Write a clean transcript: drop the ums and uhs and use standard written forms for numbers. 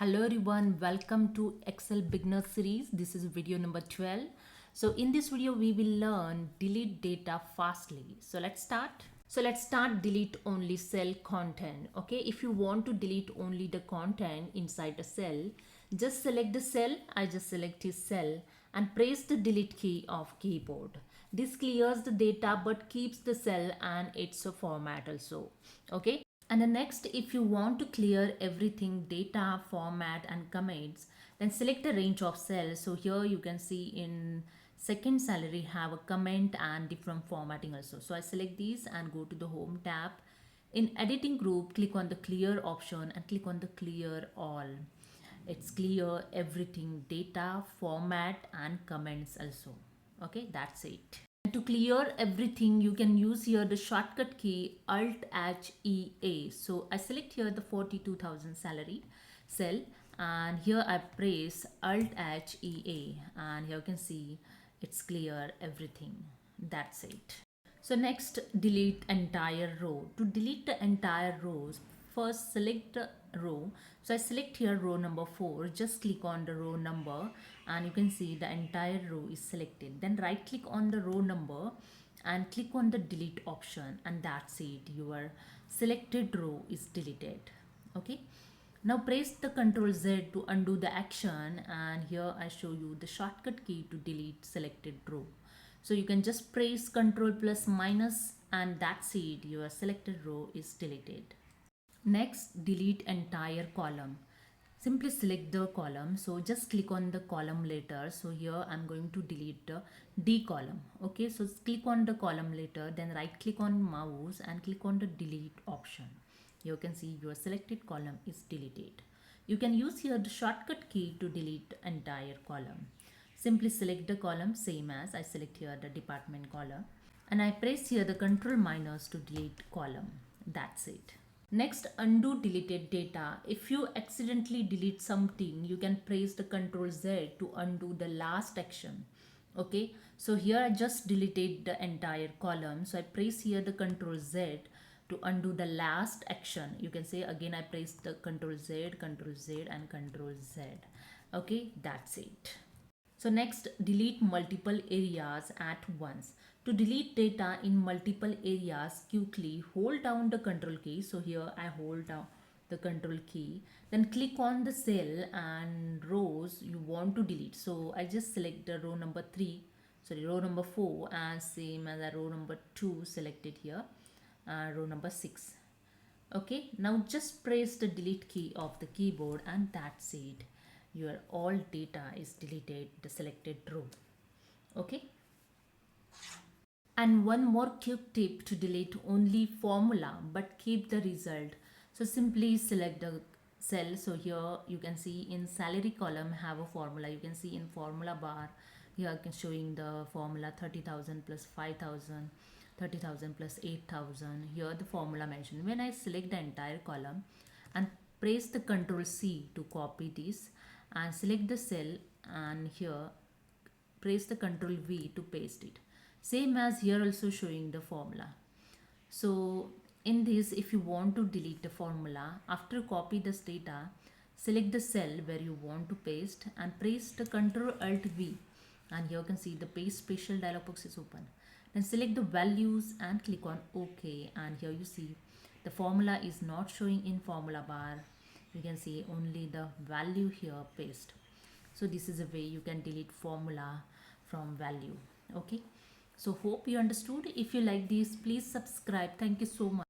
Hello everyone, welcome to Excel Beginner series. This is video number 12. So in this video we will learn delete data fastly. So let's start delete only cell content. Okay, if you want to delete only the content inside a cell, just select the cell. I just select this cell and press the delete key of keyboard. This clears the data but keeps the cell and its format also. Okay. And the next, if you want to clear everything, data, format and comments, then select the range of cells. So here you can see in second salary have a comment and different formatting also. So I select these and go to the home tab. In editing group, click on the clear option and click on the clear all. It's clear everything, data, format and comments also. Okay, that's it. To clear everything, you can use here the shortcut key Alt H E A. So I select here the 42,000 salary cell and here I press Alt H E A and here you can see it's clear everything. That's it. So next, delete entire row. To delete the entire rows, first select the row. So I select here row number 4. Just click on the row number and you can see the entire row is selected. Then right click on the row number and click on the delete option and that's it. Your selected row is deleted. Okay. Now press the Ctrl Z to undo the action and here I show you the shortcut key to delete selected row. So you can just press Ctrl plus minus and that's it, your selected row is deleted. Next, delete entire column. Simply select the column. So just click on the column later. So here I'm going to delete the D column. Okay, so click on the column later, then right click on mouse and click on the delete option. You can see your selected column is deleted. You can use here the shortcut key to delete entire column. Simply select the column same as I select here the department column and I press here the Ctrl minus to delete column. That's it. Next, undo deleted data. If you accidentally delete something, you can press the Ctrl Z to undo the last action. Okay, so here I just deleted the entire column. So I press here the Ctrl Z to undo the last action. You can say again I press the Ctrl Z and Ctrl Z. Okay, that's it. So next, delete multiple areas at once. To delete data in multiple areas quickly, hold down the control key. So here I hold down the control key. Then click on the cell and rows you want to delete. So I just select the row number 3, sorry, row number 4 and same as the row number 2 selected here, row number 6. Okay, now just press the delete key of the keyboard and that's it. Your all data is deleted the selected row. Okay, and one more quick tip to delete only formula but keep the result. So simply select the cell. So here you can see in salary column have a formula. You can see in formula bar here I can showing the formula 30,000 plus 5,000, 30,000 plus 8,000. Here the formula mentioned. When I select the entire column and press the Ctrl C to copy this and select the cell and here press the Ctrl V to paste it. Same as here also showing the formula. So in this, if you want to delete the formula, after copy this data, select the cell where you want to paste and press the Ctrl Alt V and here you can see the paste special dialog box is open. Then select the values and click on OK and here you see the formula is not showing in formula bar. You can see only the value here paste. So this is a way you can delete formula from value. Okay, so hope you understood. If you like this, please subscribe. Thank you so much.